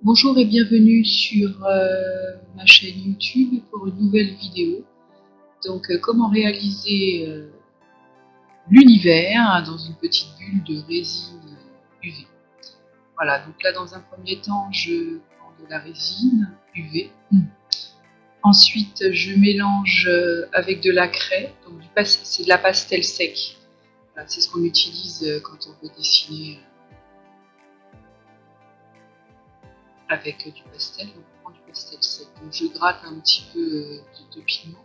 Bonjour et bienvenue sur ma chaîne YouTube pour une nouvelle vidéo. Donc, comment réaliser l'univers dans une petite bulle de résine UV. Voilà, donc là dans un premier temps, je prends de la résine UV. Ensuite, je mélange avec de la craie, donc c'est de la pastel sec. Voilà, c'est ce qu'on utilise quand on veut dessiner avec du pastel. Donc, on prend du pastel sec. Donc, je gratte un petit peu de pigment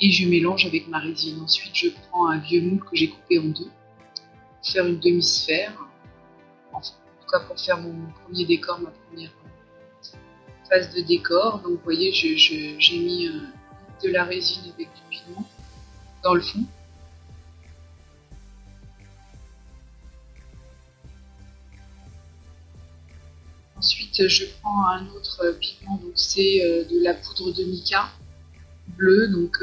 et je mélange avec ma résine. Ensuite, je prends un vieux moule que j'ai coupé en deux pour faire une demi-sphère. Enfin, en tout cas, pour faire mon premier décor, ma première phase de décor. Donc, vous voyez, j'ai mis de la résine avec du pigment dans le fond. Ensuite, je prends un autre pigment, donc c'est de la poudre de mica bleue, donc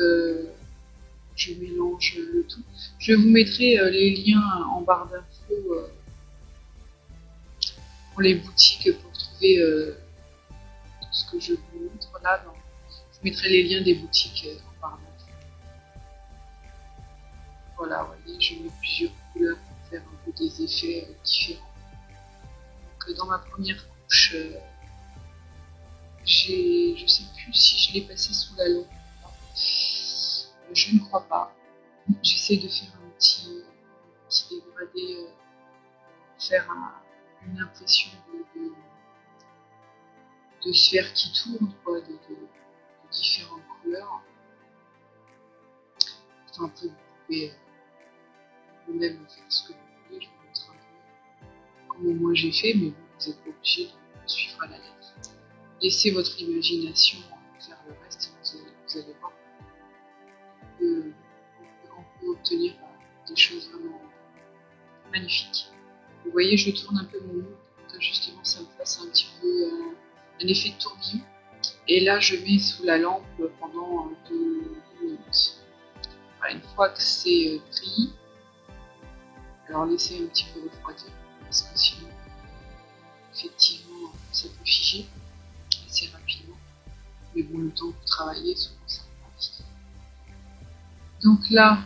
je mélange le tout. Je vous mettrai les liens en barre d'infos pour les boutiques pour trouver ce que je vous montre là. Je mettrai les liens des boutiques en barre d'infos. Voilà, vous voyez, je mets plusieurs couleurs pour faire un peu des effets différents. Donc, dans ma première couche, je sais plus si je l'ai passé sous la lampe. Je ne crois pas. J'essaie de faire un petit dégradé, faire une impression de sphère qui tourne, quoi, de différentes couleurs. Enfin, vous pouvez vous-même faire ce que vous voulez. Je vous montre un peu comment moi j'ai fait, mais vous n'êtes pas obligé de suivre à la lettre. Laissez votre imagination faire le reste, vous allez voir. On peut obtenir des choses vraiment magnifiques. Vous voyez, je tourne un peu mon moule pour que justement ça me fasse un petit peu un effet de tourbillon. Et là, je mets sous la lampe pendant 2 minutes. Voilà, une fois que c'est pris, alors laissez un petit peu refroidir parce que sinon, effectivement, ça peut figer assez rapidement. Mais bon, le temps que vous travaillez, souvent ça va vite. Donc là,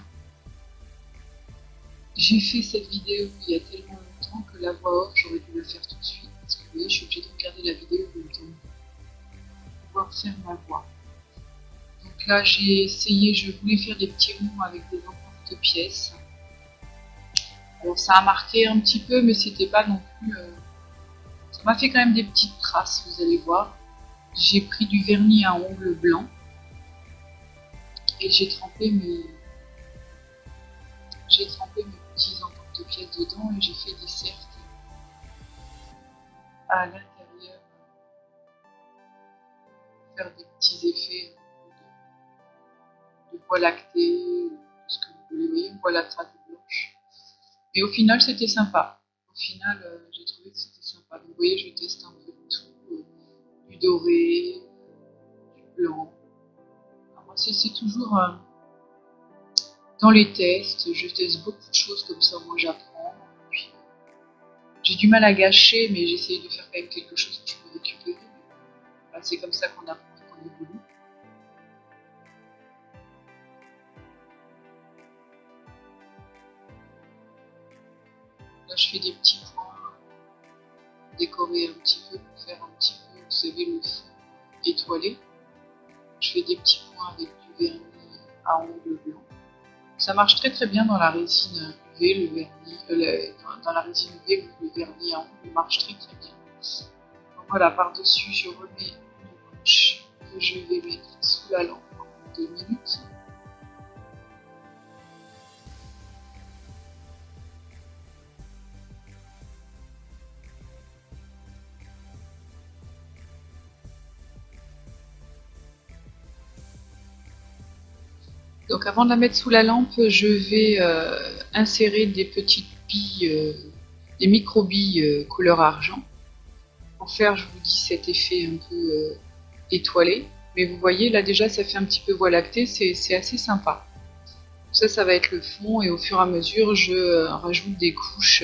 j'ai fait cette vidéo il y a tellement longtemps que la voix off, j'aurais dû la faire tout de suite parce que vous voyez, je suis obligée de regarder la vidéo en même temps pour pouvoir faire ma voix. Donc là, j'ai essayé, je voulais faire des petits ronds avec des emporte-pièces. Alors ça a marqué un petit peu, mais c'était pas non plus. Ça m'a fait quand même des petites traces, vous allez voir. J'ai pris du vernis à ongles blanc et j'ai trempé mes petits emporte-pièces dedans et j'ai fait des cercles à l'intérieur pour faire des petits effets de voie lactée, ce que vous voulez, voyez, une voie lactée blanche. Et au final, c'était sympa. Au final, j'ai trouvé que c'était sympa. Donc, vous voyez, je teste un peu de tout, du doré, du blanc. Alors, moi, c'est toujours dans les tests. Je teste beaucoup de choses comme ça. Moi, j'apprends. Puis, j'ai du mal à gâcher, mais j'essaye de faire quand même quelque chose que je peux récupérer. Voilà, c'est comme ça qu'on apprend et qu'on évolue. Là, je fais des petits points, décorer un petit peu pour faire un petit peu, vous savez, le fond étoilé. Je fais des petits points avec du vernis à ongles blancs. Ça marche très très bien dans la résine UV, le vernis, dans la résine UV, le vernis à ongles marche très très bien. Donc voilà, par-dessus, je remets une couche que je vais mettre sous la lampe en 2 minutes. Donc avant de la mettre sous la lampe, je vais insérer des petites billes, des micro-billes couleur argent pour faire, je vous dis, cet effet un peu étoilé. Mais vous voyez, là déjà, ça fait un petit peu voie lactée, c'est assez sympa. Ça va être le fond et au fur et à mesure, je rajoute des couches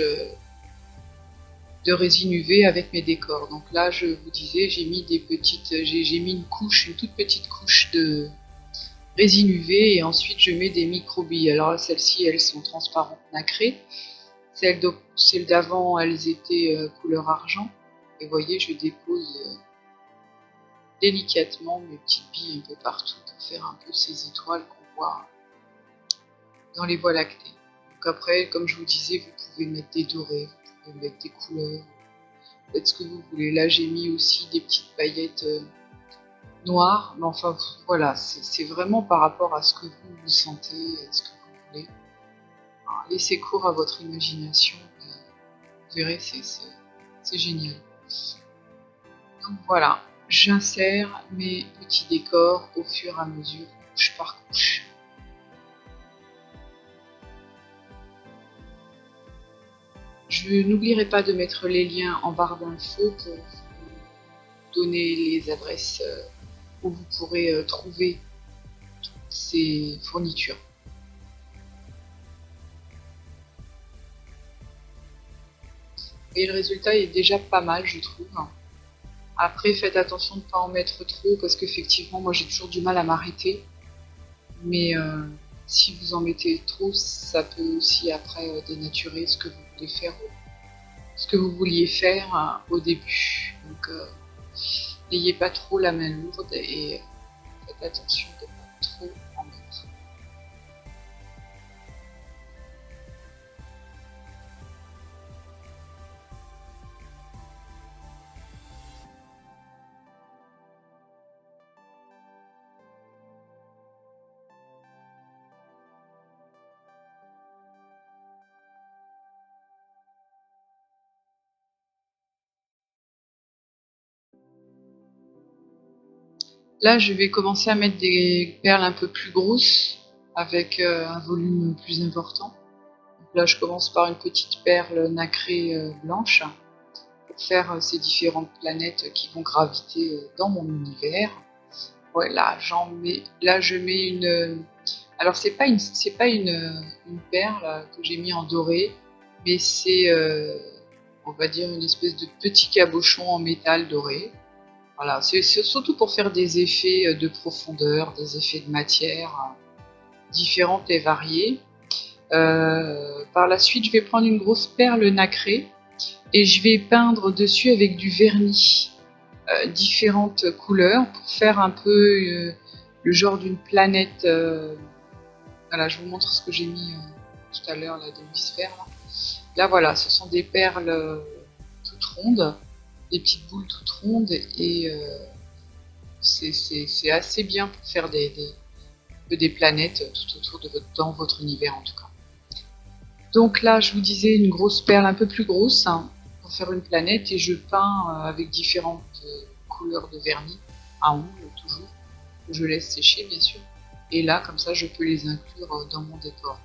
de résine UV avec mes décors. Donc là, je vous disais, j'ai mis j'ai mis une toute petite couche de résine UV et ensuite je mets des micro-billes. Alors celles-ci, elles sont transparentes nacrées. Celles d'avant, elles étaient couleur argent. Et vous voyez, je dépose délicatement mes petites billes un peu partout pour faire un peu ces étoiles qu'on voit dans les voies lactées. Donc après, comme je vous disais, vous pouvez mettre des dorés, vous pouvez mettre des couleurs, faites ce que vous voulez. Là, j'ai mis aussi des petites paillettes noires, mais enfin voilà, c'est vraiment par rapport à ce que vous sentez, à ce que vous voulez. Alors, laissez cours à votre imagination, vous verrez, c'est génial. Donc voilà, j'insère mes petits décors au fur et à mesure, couche par couche. Je n'oublierai pas de mettre les liens en barre d'infos pour vous donner les adresses où vous pourrez trouver ces fournitures. Et le résultat est déjà pas mal, je trouve. Après, faites attention de ne pas en mettre trop parce qu'effectivement, moi j'ai toujours du mal à m'arrêter. Mais si vous en mettez trop, ça peut aussi après dénaturer ce que vous voulez faire, ce que vous vouliez faire au début. Donc n'ayez pas trop la main lourde et faites attention de ne pas trop en mettre. Là, je vais commencer à mettre des perles un peu plus grosses avec un volume plus important. Donc là, je commence par une petite perle nacrée blanche pour faire ces différentes planètes qui vont graviter dans mon univers. Voilà, là je mets une. Alors c'est pas une perle que j'ai mis en doré, mais c'est, on va dire, une espèce de petit cabochon en métal doré. Voilà, c'est surtout pour faire des effets de profondeur, des effets de matière différentes et variées. Par la suite, je vais prendre une grosse perle nacrée et je vais peindre dessus avec du vernis différentes couleurs pour faire un peu le genre d'une planète. Voilà, je vous montre ce que j'ai mis tout à l'heure, là, d'hémisphère. Là, voilà, ce sont des perles toutes rondes, des petites boules toutes rondes et c'est assez bien pour faire des planètes tout autour dans votre univers en tout cas. Donc là, je vous disais une grosse perle un peu plus grosse pour faire une planète et je peins avec différentes couleurs de vernis à ongles toujours, que je laisse sécher bien sûr. Et là, comme ça, je peux les inclure dans mon décor.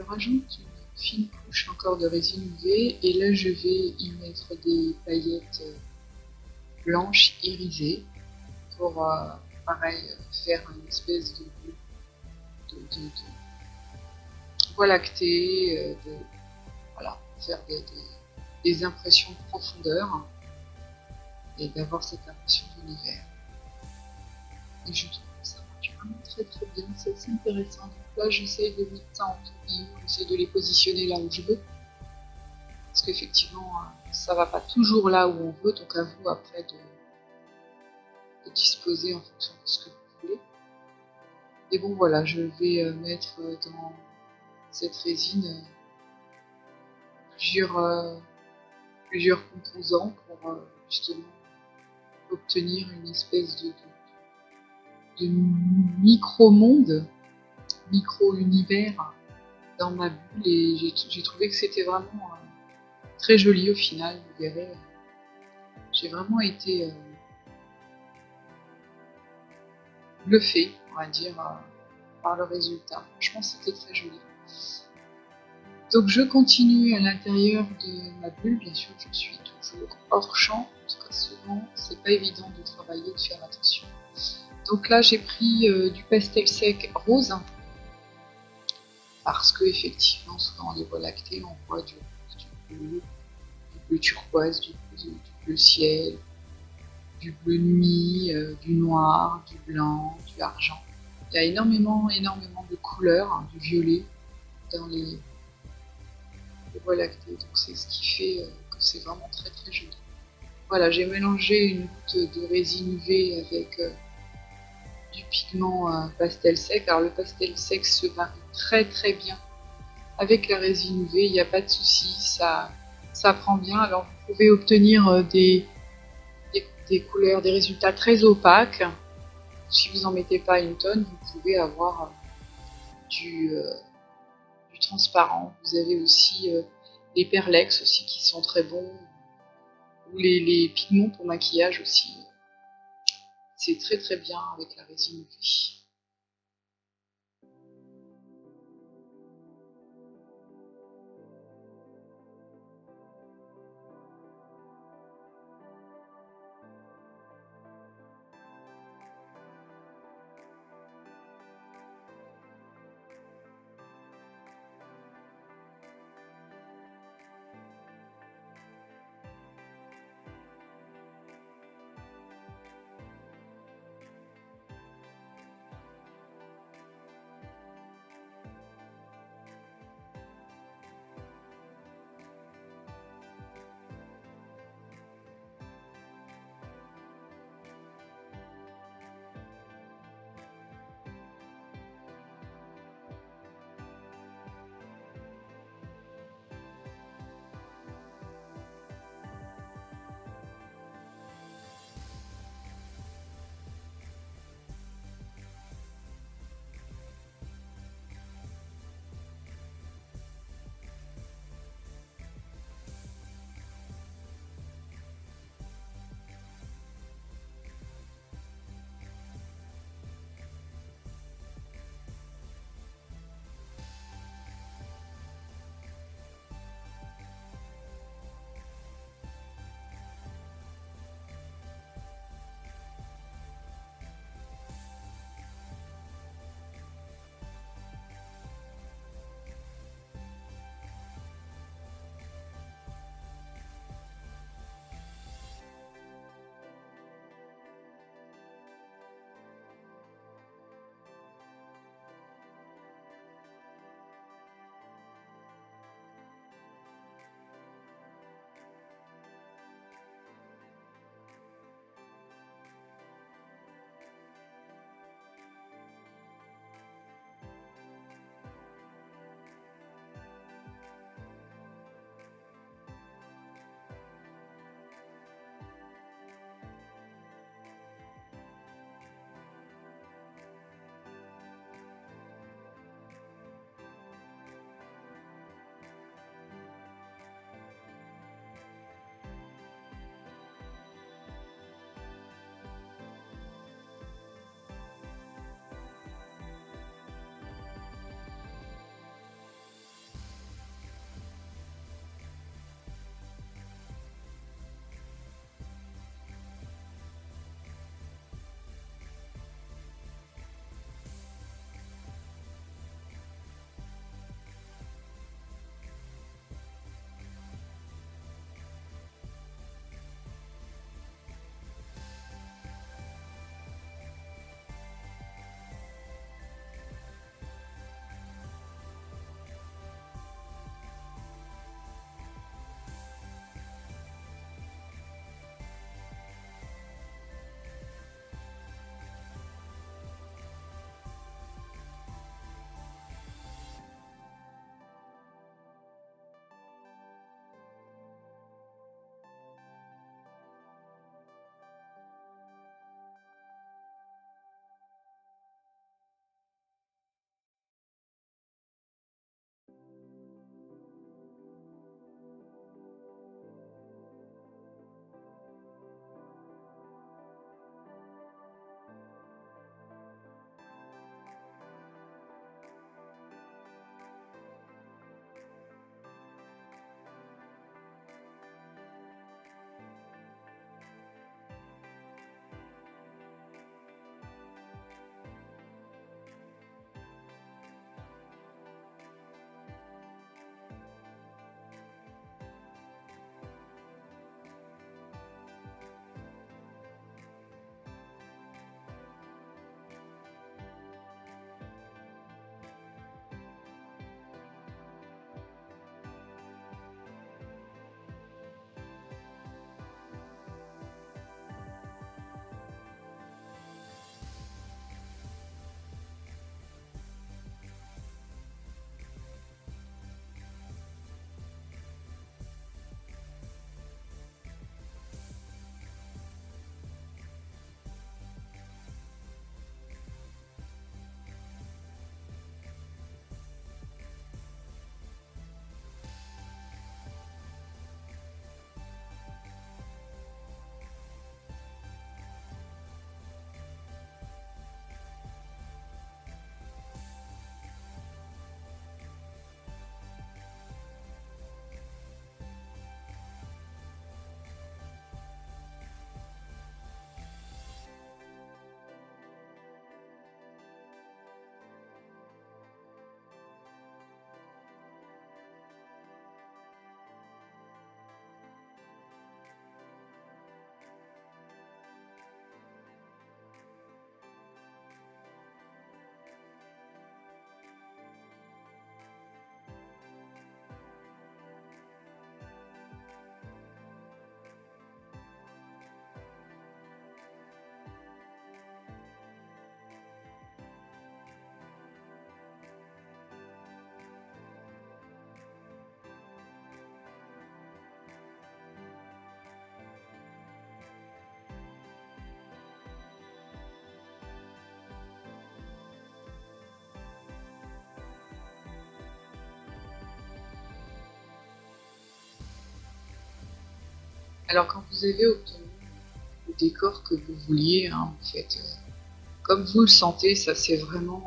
rajoute une fine couche encore de résine UV et là je vais y mettre des paillettes blanches irisées pour pareil faire une espèce de voie lactée, voilà, faire des impressions de profondeur et d'avoir cette impression d'univers. Et je trouve que ça marche vraiment très très bien, c'est assez intéressant. Donc là j'essaie de mettre ça en tourbillon, j'essaie de les positionner là où je veux. Parce qu'effectivement ça va pas toujours là où on veut, donc à vous après de disposer en fonction de ce que vous voulez. Et bon voilà, je vais mettre dans cette résine plusieurs composants pour justement obtenir une espèce de micro-monde, micro-univers dans ma bulle et j'ai trouvé que c'était vraiment très joli au final, vous verrez. J'ai vraiment été bluffée, on va dire, par le résultat. Franchement, c'était très joli. Donc je continue à l'intérieur de ma bulle, bien sûr je suis toujours hors champ, très souvent c'est pas évident de travailler, de faire attention. Donc là j'ai pris du pastel sec rose, parce que effectivement souvent dans les voies lactées on voit du bleu turquoise, du bleu ciel, du bleu nuit, du noir, du blanc, du argent. Il y a énormément de couleurs, hein, du violet dans les voies lactées, donc c'est ce qui fait que c'est vraiment très très joli. Voilà, j'ai mélangé une goutte de résine UV avec du pigment pastel sec. Alors le pastel sec se marie très très bien avec la résine UV, il n'y a pas de souci, ça prend bien. Alors vous pouvez obtenir des couleurs, des résultats très opaques. Si vous n'en mettez pas une tonne, vous pouvez avoir du transparent. Vous avez aussi les perlex aussi qui sont très bons, ou les pigments pour maquillage aussi. C'est très très bien avec la résine UV. Alors quand vous avez obtenu le décor que vous vouliez, hein, vous faites comme vous le sentez, ça c'est vraiment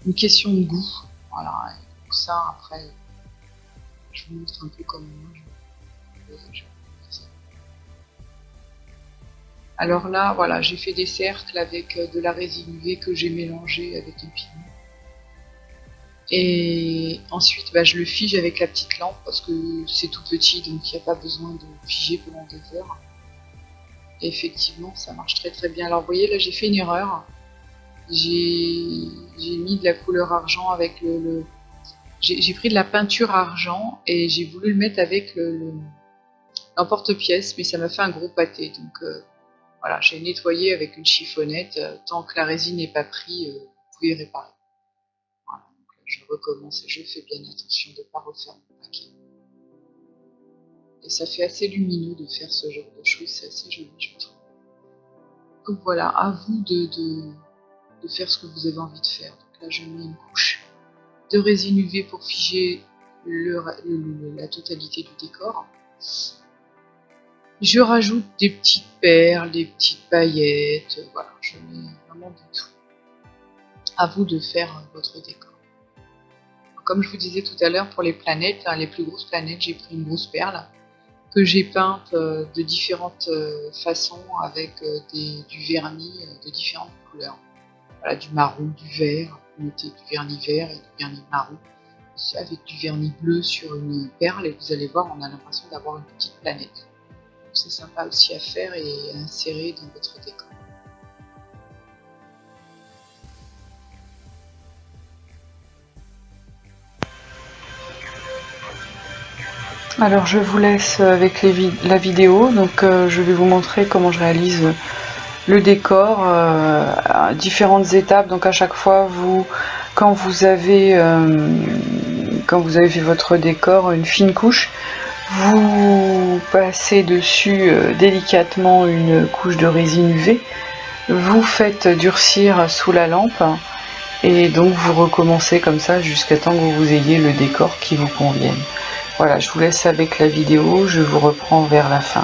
une question de goût. Voilà, et pour ça après, je vous montre un peu comment moi je fais ça. Alors là, voilà, j'ai fait des cercles avec de la résine UV que j'ai mélangée avec un pigment. Et ensuite, bah, je le fige avec la petite lampe parce que c'est tout petit, donc il n'y a pas besoin de figer pendant 2 heures. Et effectivement, ça marche très très bien. Alors vous voyez, là j'ai fait une erreur. J'ai mis de la couleur argent avec j'ai pris de la peinture argent et j'ai voulu le mettre avec l'emporte-pièce, mais ça m'a fait un gros pâté. Donc voilà, j'ai nettoyé avec une chiffonnette. Tant que la résine n'est pas prise, vous pouvez réparer. Voilà, donc là, je recommence et je fais bien attention de ne pas refaire mon paquet. Et ça fait assez lumineux de faire ce genre de choses, c'est assez joli, je trouve. Donc voilà, à vous de faire ce que vous avez envie de faire. Donc là, je mets une couche de résine UV pour figer la totalité du décor. Je rajoute des petites perles, des petites paillettes, voilà, je mets vraiment de tout. À vous de faire votre décor. Comme je vous disais tout à l'heure, pour les planètes, hein, les plus grosses planètes, j'ai pris une grosse perle que j'ai peinte de différentes façons avec du vernis de différentes couleurs. Voilà, du marron, du vert, vous mettez du vernis vert et du vernis marron avec du vernis bleu sur une perle et vous allez voir, on a l'impression d'avoir une petite planète. C'est sympa aussi à faire et à insérer dans votre décor. Alors je vous laisse avec la vidéo, donc je vais vous montrer comment je réalise le décor à différentes étapes. Donc à chaque fois, quand vous avez fait votre décor, une fine couche, vous passez dessus délicatement une couche de résine UV, vous faites durcir sous la lampe et donc vous recommencez comme ça jusqu'à temps que vous ayez le décor qui vous convienne. Voilà, je vous laisse avec la vidéo, je vous reprends vers la fin.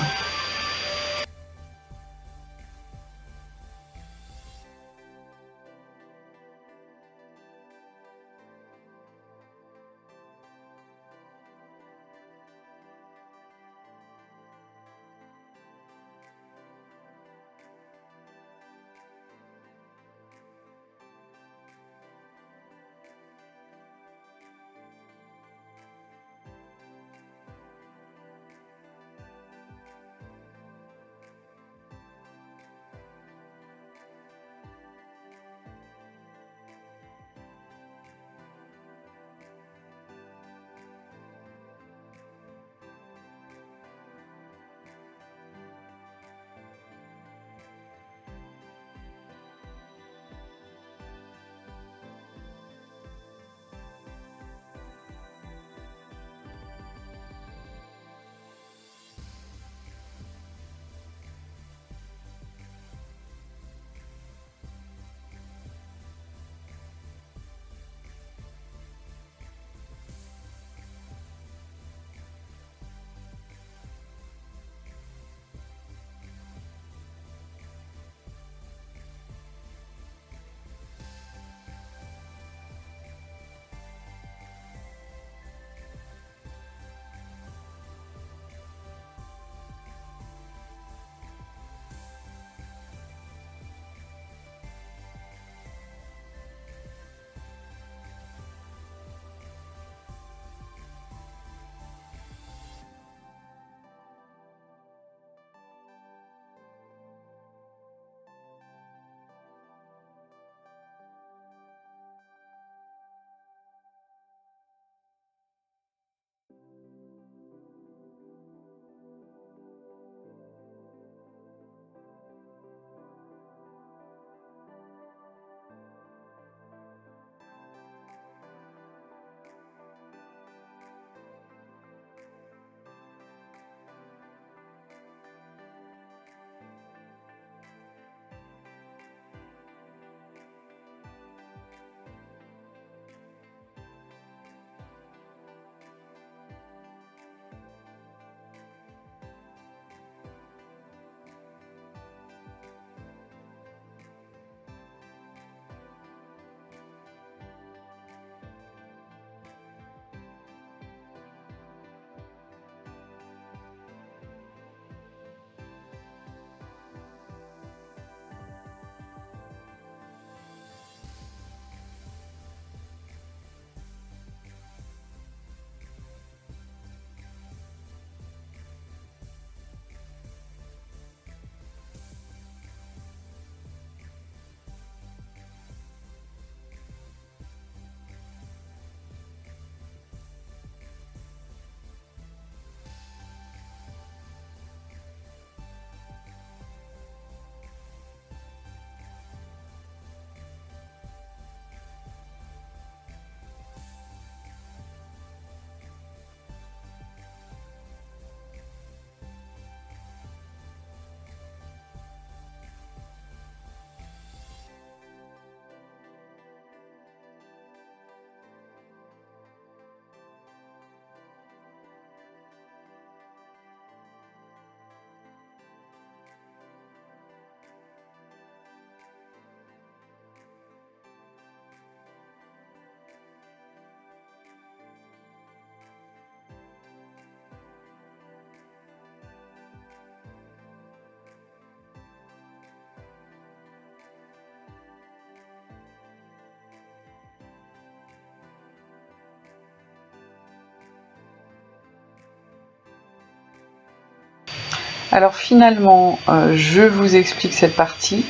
Alors finalement, je vous explique cette partie.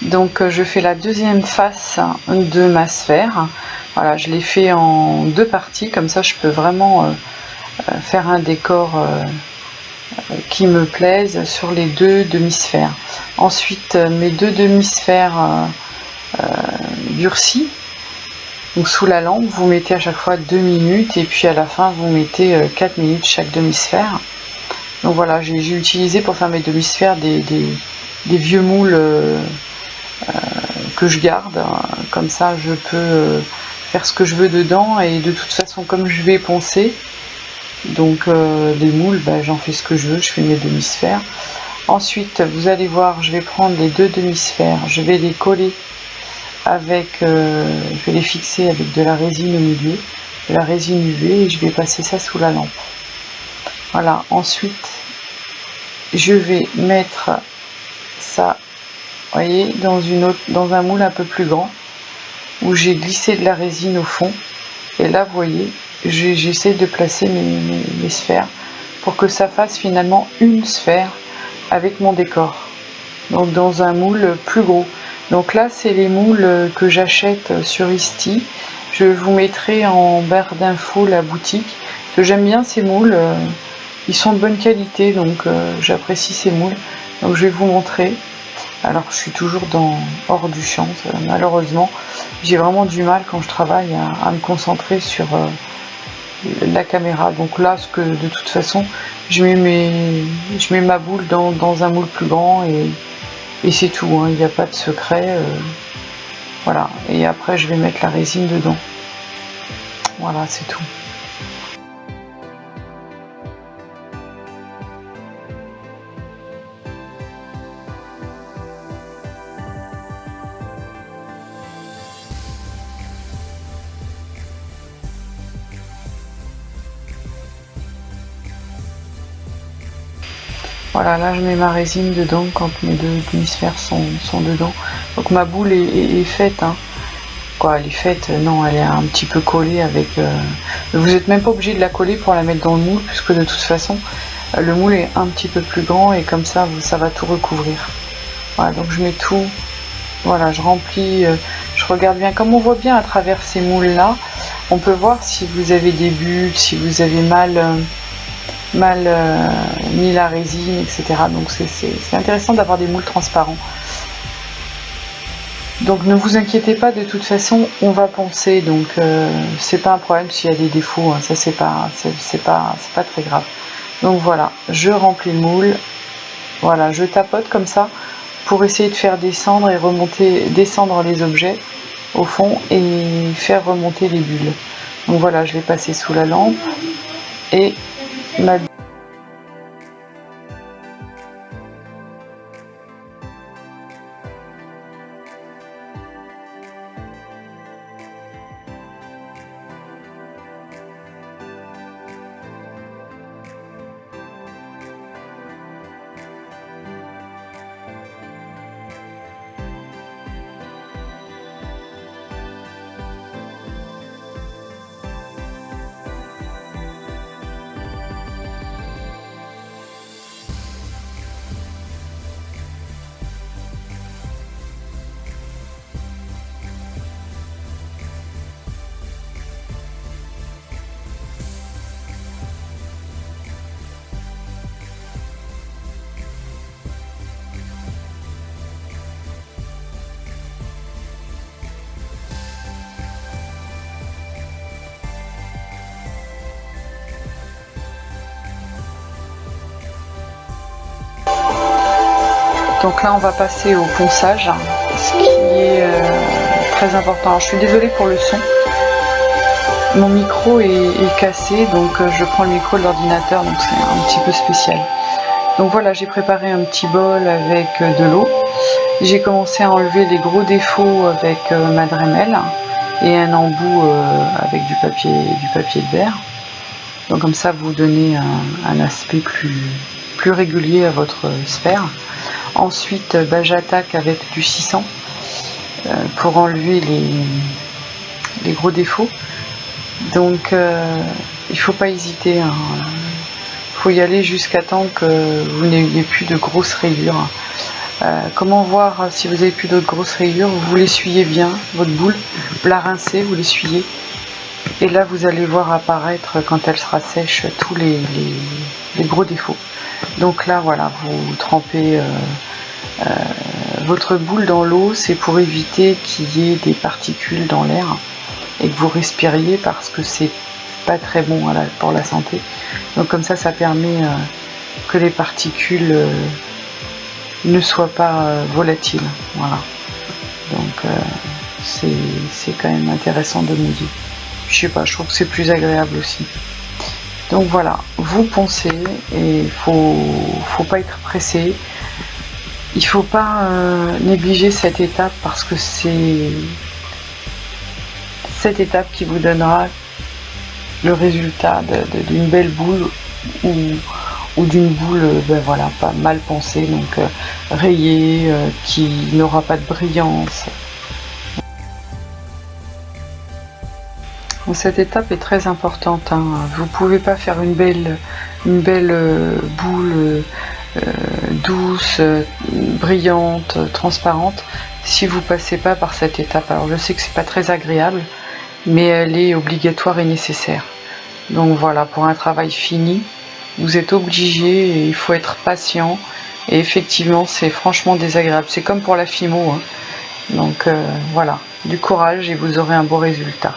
Donc je fais la deuxième face de ma sphère. Voilà, je l'ai fait en 2 parties, comme ça je peux vraiment faire un décor qui me plaise sur les 2 demi-sphères. Ensuite, mes 2 demi-sphères durcies, donc sous la lampe, vous mettez à chaque fois 2 minutes et puis à la fin vous mettez 4 minutes chaque demi-sphère. Donc voilà, j'ai utilisé pour faire mes demi-sphères des vieux moules que je garde, comme ça je peux faire ce que je veux dedans, et de toute façon comme je vais poncer, donc les moules, j'en fais ce que je veux, je fais mes demi-sphères. Ensuite vous allez voir, je vais prendre les 2 demi-sphères, je vais les coller avec, je vais les fixer avec de la résine au milieu, de la résine UV, et je vais passer ça sous la lampe. Voilà, ensuite je vais mettre ça, vous voyez, dans un moule un peu plus grand, où j'ai glissé de la résine au fond, et là vous voyez, j'essaie de placer mes sphères pour que ça fasse finalement une sphère avec mon décor, donc dans un moule plus gros. Donc là c'est les moules que j'achète sur Isti, je vous mettrai en barre d'infos la boutique, parce que j'aime bien ces moules, ils sont de bonne qualité, donc j'apprécie ces moules, donc je vais vous montrer. Alors je suis toujours hors du champ, malheureusement j'ai vraiment du mal quand je travaille à me concentrer sur la caméra. Donc là, de toute façon je mets ma boule dans un moule plus grand, et c'est tout, hein, il n'y a pas de secret, voilà, et après je vais mettre la résine dedans, voilà, c'est tout. Voilà, là je mets ma résine dedans quand mes 2 demi-sphères sont dedans. Donc ma boule est faite, hein. Quoi, elle est faite, non, elle est un petit peu collée avec... Vous n'êtes même pas obligé de la coller pour la mettre dans le moule, puisque de toute façon, le moule est un petit peu plus grand, et comme ça va tout recouvrir. Voilà, donc je mets tout, voilà, je remplis, je regarde bien, comme on voit bien à travers ces moules-là, on peut voir si vous avez des bulles, si vous avez mal mis la résine, etc. Donc c'est intéressant d'avoir des moules transparents. Donc ne vous inquiétez pas, de toute façon on va poncer, donc c'est pas un problème s'il y a des défauts, hein, ça c'est pas très grave. Donc voilà, je remplis le moule, voilà, je tapote comme ça pour essayer de faire descendre les objets au fond et faire remonter les bulles. Donc voilà, je l'ai passé sous la lampe, et ma Donc là on va passer au ponçage, ce qui est très important. Alors, je suis désolée pour le son, mon micro est cassé, donc je prends le micro de l'ordinateur, donc c'est un petit peu spécial. Donc voilà, j'ai préparé un petit bol avec de l'eau, j'ai commencé à enlever les gros défauts avec ma Dremel et un embout avec du papier de verre. Donc comme ça vous donnez un aspect plus régulier à votre sphère. Ensuite j'attaque avec du 600 pour enlever les gros défauts. Donc il faut pas hésiter, hein. faut y aller jusqu'à temps que vous n'ayez plus de grosses rayures. Comment voir si vous n'avez plus de grosses rayures? Vous l'essuyez bien, votre boule, vous la rincez, vous l'essuyez. Et là, vous allez voir apparaître, quand elle sera sèche, tous les gros défauts. Donc là, voilà, vous trempez votre boule dans l'eau, c'est pour éviter qu'il y ait des particules dans l'air et que vous respiriez, parce que c'est pas très bon pour la santé. Donc comme ça permet que les particules ne soient pas volatiles. Voilà. Donc c'est quand même intéressant de mouiller. Je sais pas, je trouve que c'est plus agréable aussi. Donc voilà, vous poncez et faut pas être pressé. Il faut pas négliger cette étape, parce que c'est cette étape qui vous donnera le résultat d'une belle boule ou d'une boule voilà, pas mal poncée, donc rayée, qui n'aura pas de brillance. Cette étape est très importante, hein. Vous pouvez pas faire une belle boule douce, brillante, transparente, si vous passez pas par cette étape. Alors je sais que c'est pas très agréable, mais elle est obligatoire et nécessaire. Donc voilà, pour un travail fini, vous êtes obligé, et il faut être patient. Et effectivement, c'est franchement désagréable. C'est comme pour la fimo, hein. Donc voilà, du courage et vous aurez un beau résultat.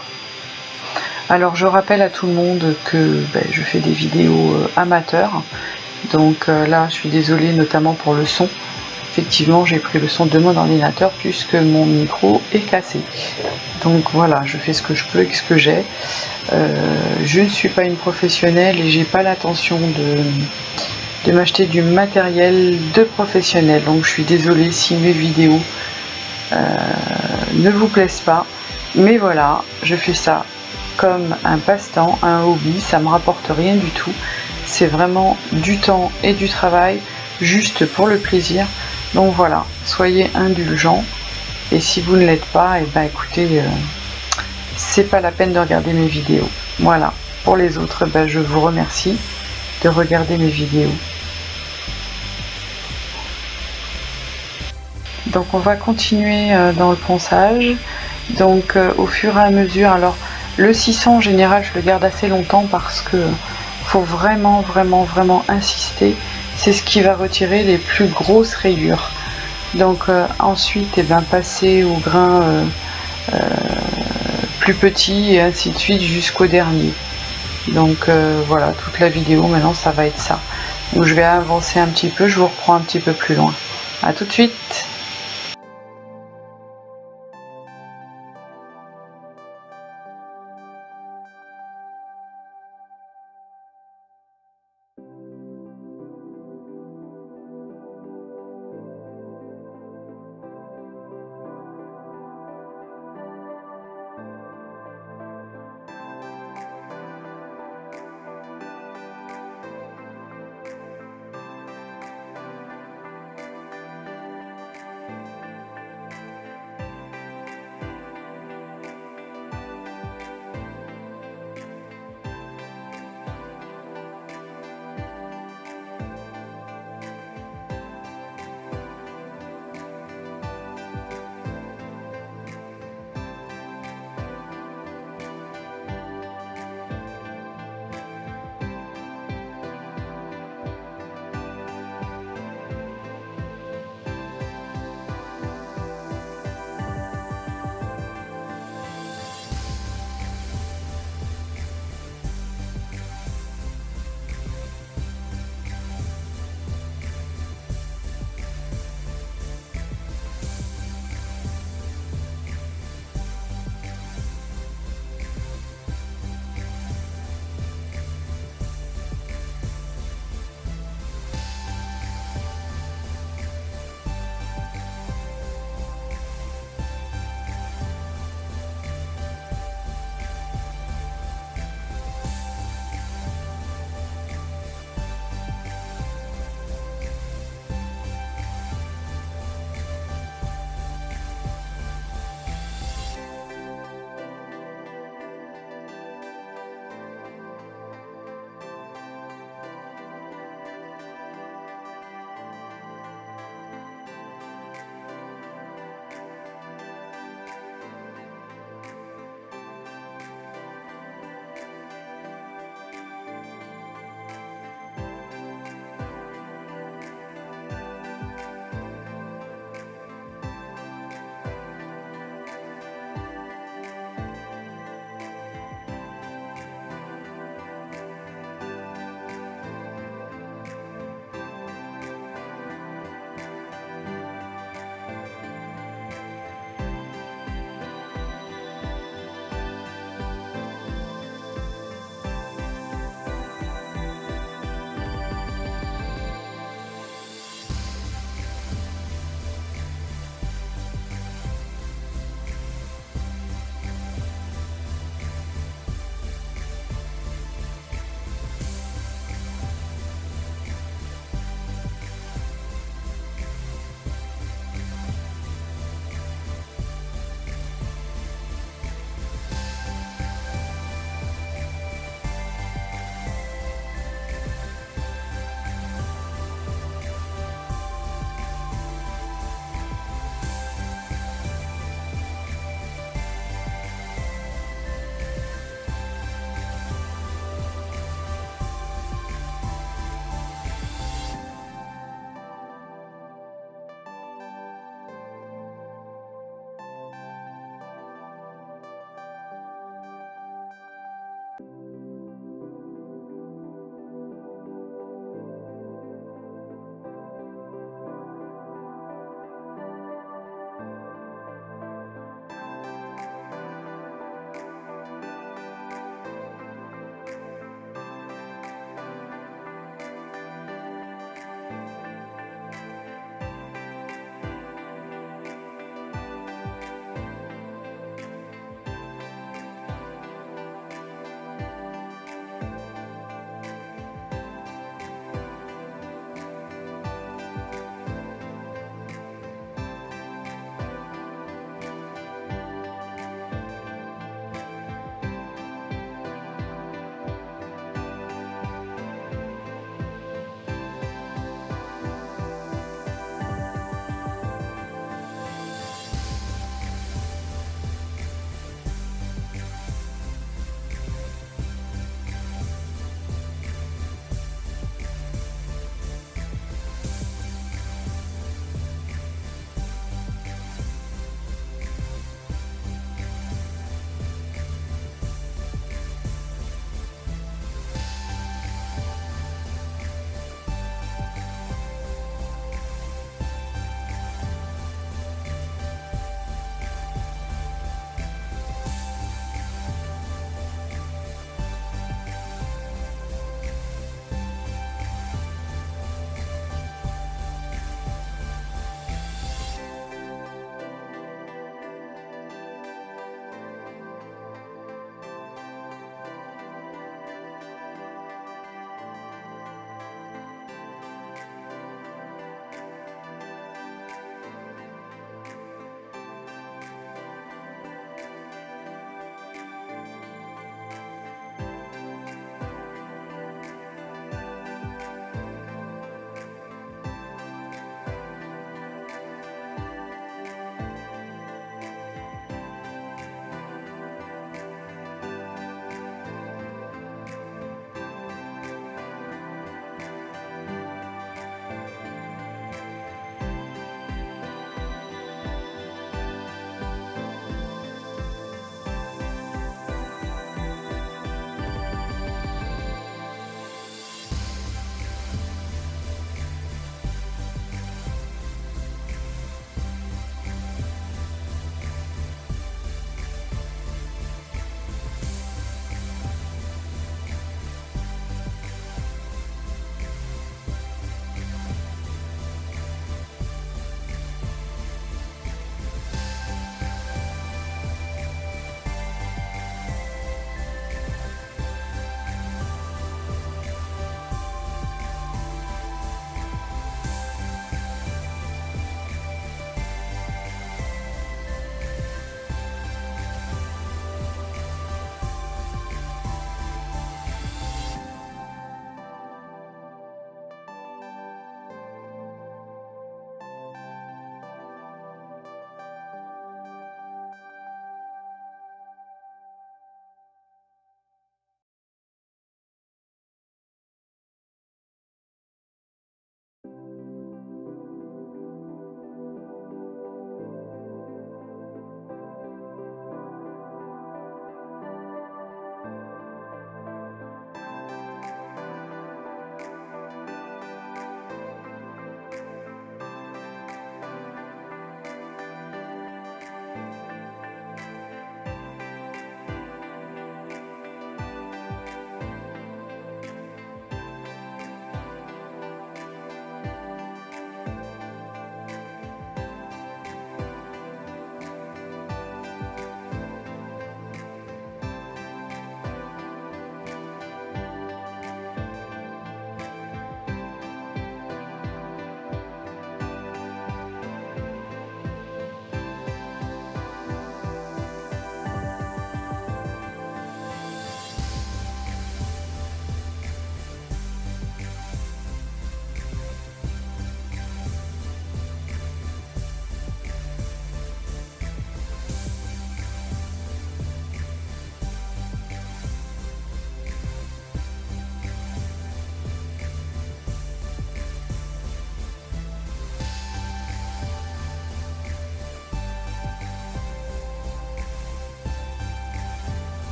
Alors je rappelle à tout le monde que je fais des vidéos amateurs. Donc là, je suis désolée, notamment pour le son. Effectivement, j'ai pris le son de mon ordinateur puisque mon micro est cassé. Donc voilà, je fais ce que je peux avec ce que j'ai. Je ne suis pas une professionnelle et j'ai pas l'intention de m'acheter du matériel de professionnel. Donc je suis désolée si mes vidéos ne vous plaisent pas. Mais voilà, je fais ça comme un passe-temps, un hobby, ça me rapporte rien du tout. C'est vraiment du temps et du travail, juste pour le plaisir. Donc voilà, soyez indulgents. Et si vous ne l'êtes pas, écoutez, c'est pas la peine de regarder mes vidéos. Voilà. Pour les autres, je vous remercie de regarder mes vidéos. Donc on va continuer dans le ponçage. Donc au fur et à mesure, alors le 600 en général, je le garde assez longtemps parce que faut vraiment insister. C'est ce qui va retirer les plus grosses rayures. Donc ensuite, passer au grain plus petit et ainsi de suite jusqu'au dernier. Donc voilà, toute la vidéo maintenant ça va être ça. Donc je vais avancer un petit peu, je vous reprends un petit peu plus loin. A tout de suite.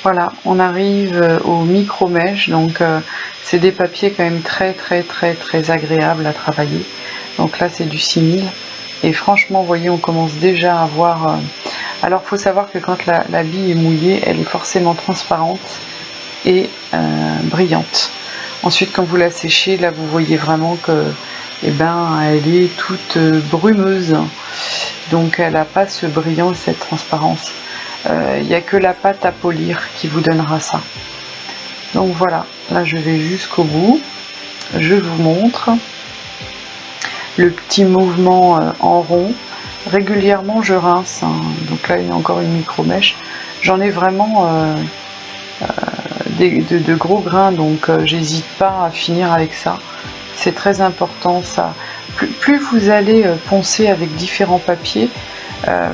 Voilà, on arrive aux micro-mèches, donc c'est des papiers quand même très agréables à travailler. Donc là c'est du 6000 et franchement vous voyez on commence déjà à voir... Alors faut savoir que quand la bille est mouillée, elle est forcément transparente et brillante. Ensuite quand vous la séchez, là vous voyez vraiment que elle est toute brumeuse. Donc elle n'a pas ce brillant, cette transparence. Il n'y a que la pâte à polir qui vous donnera ça. Donc voilà, là je vais jusqu'au bout. Je vous montre le petit mouvement en rond. Régulièrement je rince, hein. Donc là il y a encore une micro-mèche. J'en ai vraiment de gros grains, donc j'hésite pas à finir avec ça. C'est très important ça. Plus vous allez poncer avec différents papiers,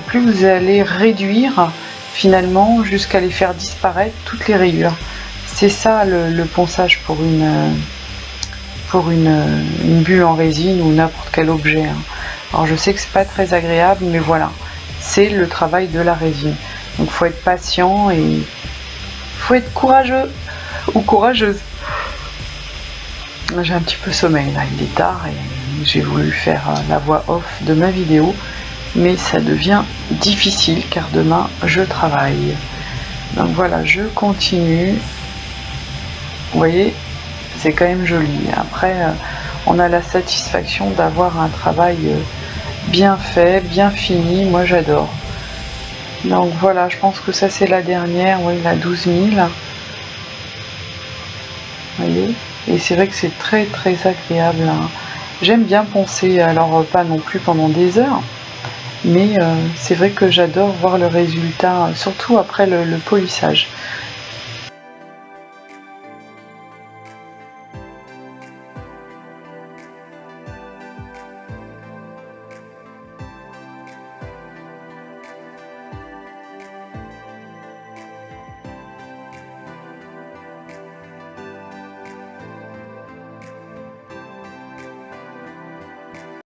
plus vous allez réduire finalement jusqu'à les faire disparaître toutes les rayures. C'est ça le ponçage pour une bulle en résine ou n'importe quel objet, hein. Alors je sais que c'est pas très agréable, mais voilà, c'est le travail de la résine. Donc faut être patient et faut être courageux ou courageuse. J'ai un petit peu sommeil là, il est tard et j'ai voulu faire la voix off de ma vidéo, mais ça devient difficile car demain je travaille. Donc voilà, je continue. Vous voyez, c'est quand même joli. Après, on a la satisfaction d'avoir un travail bien fait, bien fini. Moi, j'adore. Donc voilà, je pense que ça c'est la dernière. Oui, la 12 000. Vous voyez, et c'est vrai que c'est très agréable, hein. J'aime bien poncer, alors pas non plus pendant des heures, mais c'est vrai que j'adore voir le résultat, surtout après le polissage.